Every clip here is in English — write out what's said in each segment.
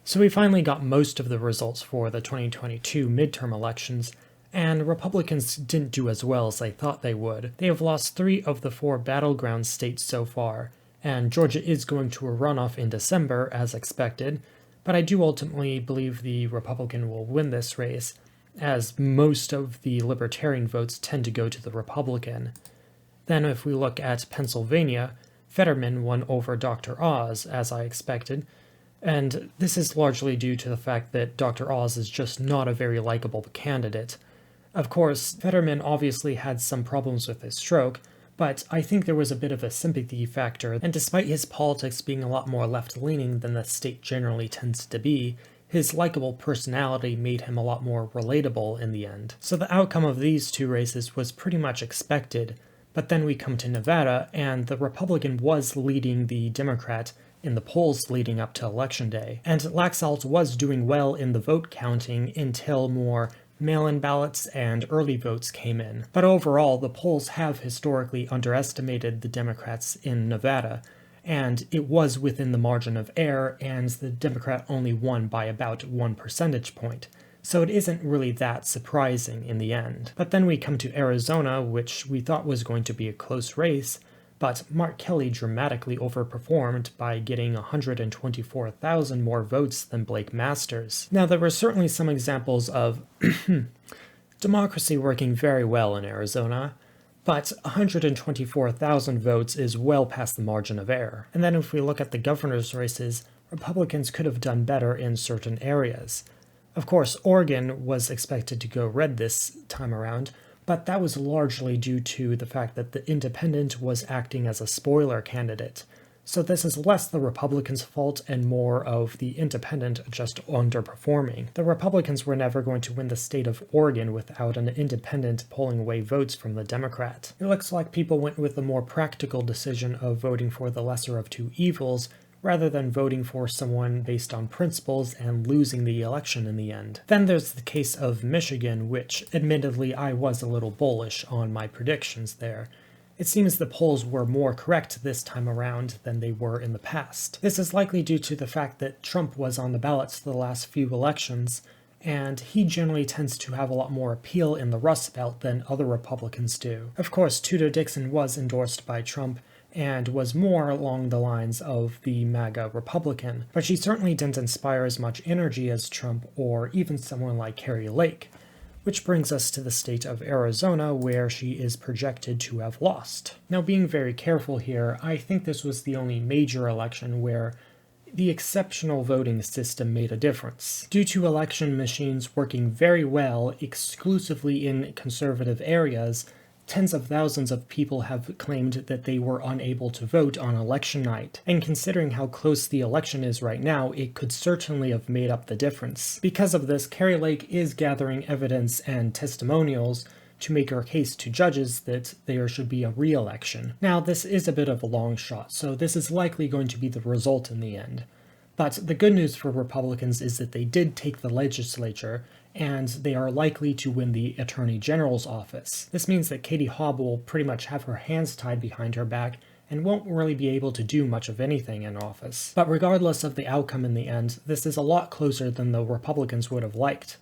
So we finally got most of the results for the 2022 midterm elections, and Republicans didn't do as well as they thought they would. They have lost 3 of the 4 battleground states so far, and Georgia is going to a runoff in December as expected, but I do ultimately believe the Republican will win this race, as most of the libertarian votes tend to go to the Republican. Then if we look at Pennsylvania, Fetterman won over Dr. Oz, as I expected, and this is largely due to the fact that Dr. Oz is just not a very likable candidate. Of course, Fetterman obviously had some problems with his stroke, but I think there was a bit of a sympathy factor, and despite his politics being a lot more left-leaning than the state generally tends to be, his likable personality made him a lot more relatable in the end. So the outcome of these 2 races was pretty much expected, but then we come to Nevada, and the Republican was leading the Democrat in the polls leading up to Election Day. And Laxalt was doing well in the vote counting until more mail-in ballots and early votes came in. But overall, the polls have historically underestimated the Democrats in Nevada, and it was within the margin of error, and the Democrat only won by about 1 percentage point. So it isn't really that surprising in the end. But then we come to Arizona, which we thought was going to be a close race, but Mark Kelly dramatically overperformed by getting 124,000 more votes than Blake Masters. Now, there were certainly some examples of democracy working very well in Arizona, but 124,000 votes is well past the margin of error. And then if we look at the governor's races, Republicans could have done better in certain areas. Of course, Oregon was expected to go red this time around, but that was largely due to the fact that the independent was acting as a spoiler candidate. So this is less the Republicans' fault and more of the independent just underperforming. The Republicans were never going to win the state of Oregon without an independent pulling away votes from the Democrat. It looks like people went with the more practical decision of voting for the lesser of 2 evils, rather than voting for someone based on principles and losing the election in the end. Then there's the case of Michigan, which admittedly I was a little bullish on my predictions there. It seems the polls were more correct this time around than they were in the past. This is likely due to the fact that Trump was on the ballots the last few elections, and he generally tends to have a lot more appeal in the Rust Belt than other Republicans do. Of course, Tudor Dixon was endorsed by Trump, and was more along the lines of the MAGA Republican, but she certainly didn't inspire as much energy as Trump or even someone like Carrie Lake, which brings us to the state of Arizona, where she is projected to have lost. Now, being very careful here, I think this was the only major election where the exceptional voting system made a difference. Due to election machines working very well exclusively in conservative areas, tens of thousands of people have claimed that they were unable to vote on election night. And considering how close the election is right now, it could certainly have made up the difference. Because of this, Carrie Lake is gathering evidence and testimonials to make her case to judges that there should be a re-election. Now, this is a bit of a long shot, so this is likely going to be the result in the end. But the good news for Republicans is that they did take the legislature, and they are likely to win the Attorney General's office. This means that Katie Hobbs will pretty much have her hands tied behind her back and won't really be able to do much of anything in office. But regardless of the outcome in the end, this is a lot closer than the Republicans would have liked.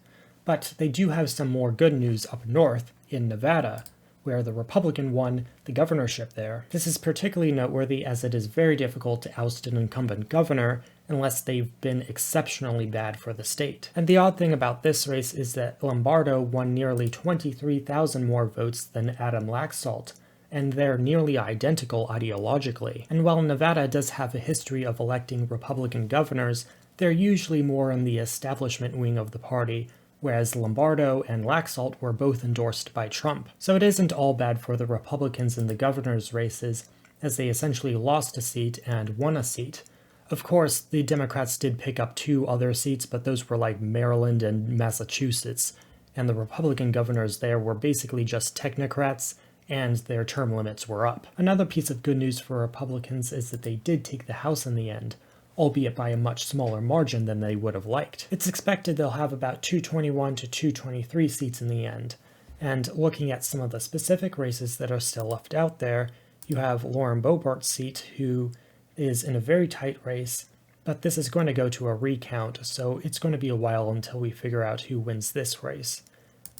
But they do have some more good news up north in Nevada, where the Republican won the governorship there. This is particularly noteworthy as it is very difficult to oust an incumbent governor unless they've been exceptionally bad for the state. And the odd thing about this race is that Lombardo won nearly 23,000 more votes than Adam Laxalt, and they're nearly identical ideologically. And while Nevada does have a history of electing Republican governors, they're usually more in the establishment wing of the party, whereas Lombardo and Laxalt were both endorsed by Trump. So it isn't all bad for the Republicans in the governor's races, as they essentially lost a seat and won a seat. Of course, the Democrats did pick up 2 other seats, but those were like Maryland and Massachusetts, and the Republican governors there were basically just technocrats, and their term limits were up. Another piece of good news for Republicans is that they did take the House in the end, albeit by a much smaller margin than they would have liked. It's expected they'll have about 221 to 223 seats in the end, and looking at some of the specific races that are still left out there, you have Lauren Boebert's seat, who is in a very tight race, but this is going to go to a recount, so it's going to be a while until we figure out who wins this race.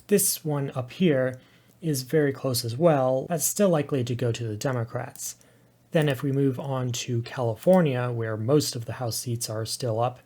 This one up here is very close as well, but still likely to go to the Democrats. Then if we move on to California, where most of the House seats are still up,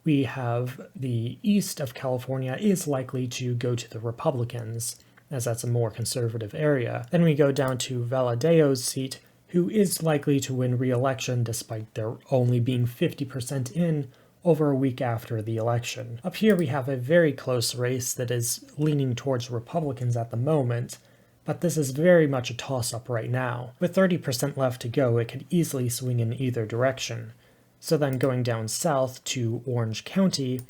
we have the east of California is likely to go to the Republicans, as that's a more conservative area. Then we go down to Valadeo's seat, who is likely to win re-election despite there only being 50% in over a week after the election. Up here we have a very close race that is leaning towards Republicans at the moment, but this is very much a toss-up right now. With 30% left to go, it could easily swing in either direction. So then going down south to Orange County,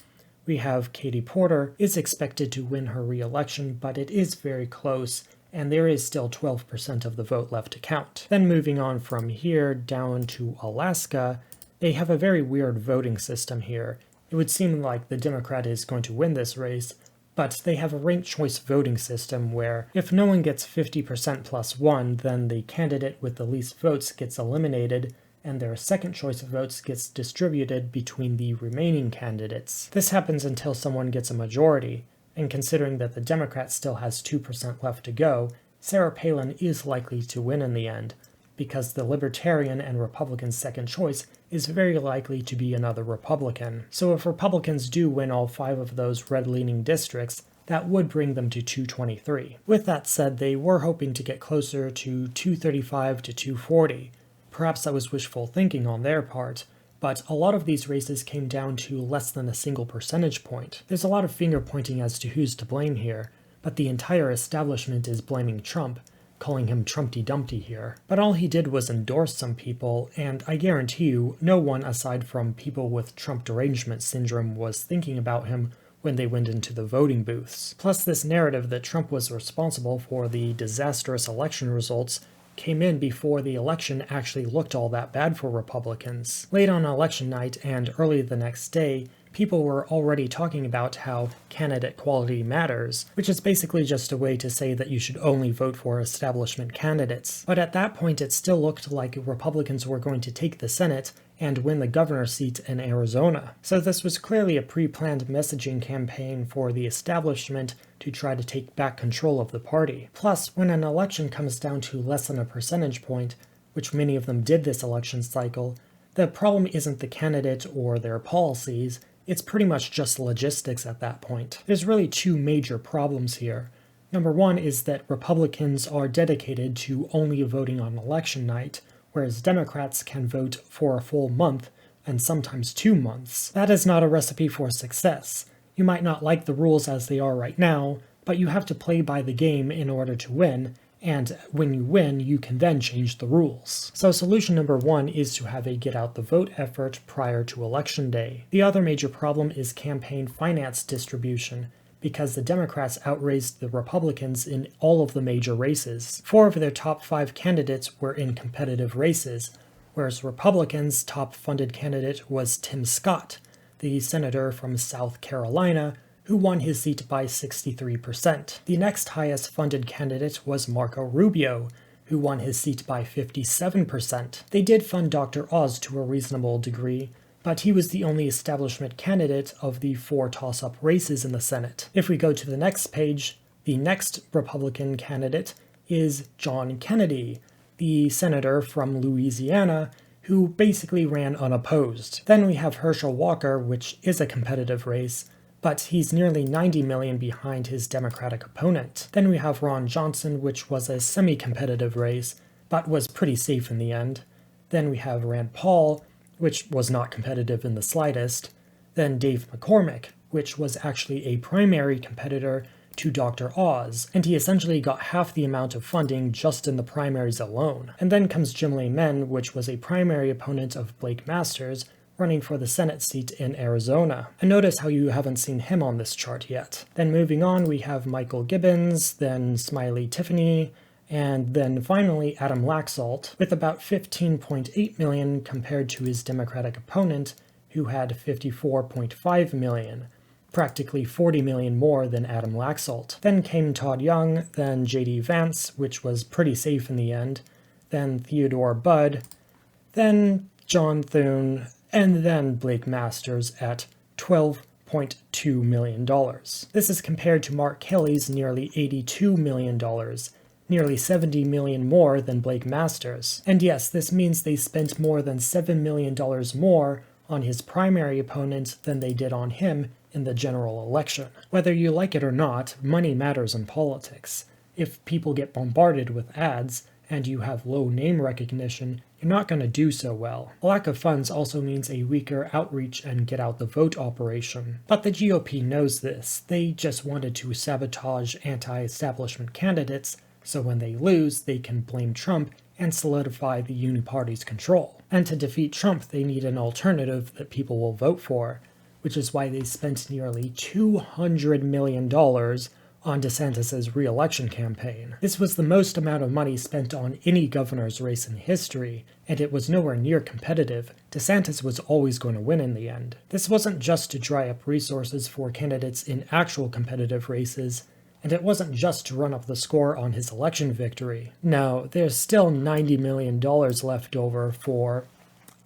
we have Katie Porter is expected to win her re-election, but it is very close, and there is still 12% of the vote left to count. Then moving on from here down to Alaska, they have a very weird voting system here. It would seem like the Democrat is going to win this race, but they have a ranked choice voting system where if no one gets 50% plus 1, then the candidate with the least votes gets eliminated, and their second choice of votes gets distributed between the remaining candidates. This happens until someone gets a majority, and considering that the Democrat still has 2% left to go, Sarah Palin is likely to win in the end, because the Libertarian and Republican second choice is very likely to be another Republican. So if Republicans do win all 5 of those red-leaning districts, that would bring them to 223. With that said, they were hoping to get closer to 235 to 240. Perhaps that was wishful thinking on their part, but a lot of these races came down to less than a single percentage point. There's a lot of finger-pointing as to who's to blame here, but the entire establishment is blaming Trump, calling him Trumpty Dumpty here. But all he did was endorse some people, and I guarantee you, no one aside from people with Trump derangement syndrome was thinking about him when they went into the voting booths. Plus, this narrative that Trump was responsible for the disastrous election results came in before the election actually looked all that bad for Republicans. Late on election night and early the next day, people were already talking about how candidate quality matters, which is basically just a way to say that you should only vote for establishment candidates. But at that point, it still looked like Republicans were going to take the Senate and win the governor's seat in Arizona. So this was clearly a pre-planned messaging campaign for the establishment to try to take back control of the party. Plus, when an election comes down to less than a percentage point, which many of them did this election cycle, the problem isn't the candidate or their policies, it's pretty much just logistics at that point. There's really 2 major problems here. Number 1 is that Republicans are dedicated to only voting on election night, whereas Democrats can vote for a full month and sometimes 2 months. That is not a recipe for success. You might not like the rules as they are right now, but you have to play by the game in order to win, and when you win, you can then change the rules. So solution number 1 is to have a get-out-the-vote effort prior to election day. The other major problem is campaign finance distribution, because the Democrats outraised the Republicans in all of the major races. 4 of their top 5 candidates were in competitive races, whereas Republicans' top-funded candidate was Tim Scott, the senator from South Carolina, who won his seat by 63%. The next highest funded candidate was Marco Rubio, who won his seat by 57%. They did fund Dr. Oz to a reasonable degree, but he was the only establishment candidate of the 4 toss-up races in the Senate. If we go to the next page, the next Republican candidate is John Kennedy, the senator from Louisiana, who basically ran unopposed. Then we have Herschel Walker, which is a competitive race, but he's nearly 90 million behind his Democratic opponent. Then we have Ron Johnson, which was a semi-competitive race, but was pretty safe in the end. Then we have Rand Paul, which was not competitive in the slightest. Then Dave McCormick, which was actually a primary competitor to Dr. Oz, and he essentially got half the amount of funding just in the primaries alone. And then comes Jim Layman, which was a primary opponent of Blake Masters, running for the Senate seat in Arizona. And notice how you haven't seen him on this chart yet. Then moving on, we have Michael Gibbons, then Smiley Tiffany, and then finally Adam Laxalt, with about 15.8 million compared to his Democratic opponent, who had 54.5 million, practically 40 million more than Adam Laxalt. Then came Todd Young, then J.D. Vance, which was pretty safe in the end, then Theodore Budd, then John Thune, and then Blake Masters at $12.2 million. This is compared to Mark Kelly's nearly $82 million, nearly $70 million more than Blake Masters. And yes, this means they spent more than $7 million more on his primary opponent than they did on him in the general election. Whether you like it or not, money matters in politics. If people get bombarded with ads and you have low name recognition, you're not going to do so well. A lack of funds also means a weaker outreach and get out the vote operation. But the GOP knows this. They just wanted to sabotage anti-establishment candidates, so when they lose, they can blame Trump and solidify the uniparty's control. And to defeat Trump, they need an alternative that people will vote for, which is why they spent nearly $200 million on DeSantis' re-election campaign. This was the most amount of money spent on any governor's race in history, and it was nowhere near competitive. DeSantis was always going to win in the end. This wasn't just to dry up resources for candidates in actual competitive races, and it wasn't just to run up the score on his election victory. No, there's still $90 million left over for,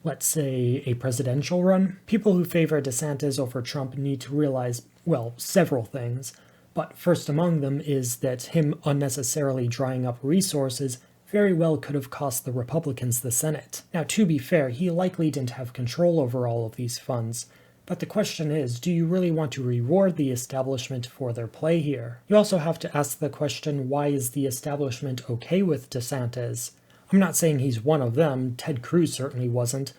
let's say, a presidential run. People who favor DeSantis over Trump need to realize, well, several things. But first among them is that him unnecessarily drying up resources very well could have cost the Republicans the Senate. Now, to be fair, he likely didn't have control over all of these funds, but the question is, do you really want to reward the establishment for their play here? You also have to ask the question, why is the establishment okay with DeSantis? I'm not saying he's one of them, Ted Cruz certainly wasn't,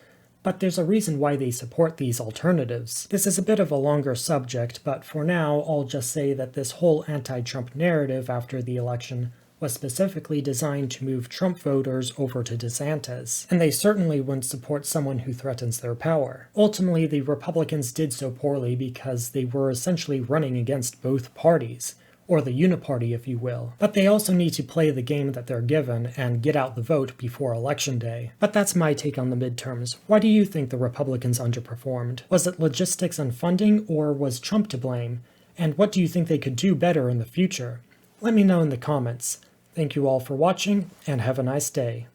but there's a reason why they support these alternatives. This is a bit of a longer subject, but for now, I'll just say that this whole anti-Trump narrative after the election was specifically designed to move Trump voters over to DeSantis, and they certainly wouldn't support someone who threatens their power. Ultimately, the Republicans did so poorly because they were essentially running against both parties, or the uniparty if you will. But they also need to play the game that they're given and get out the vote before Election Day. But that's my take on the midterms. Why do you think the Republicans underperformed? Was it logistics and funding, or was Trump to blame? And what do you think they could do better in the future? Let me know in the comments. Thank you all for watching, and have a nice day.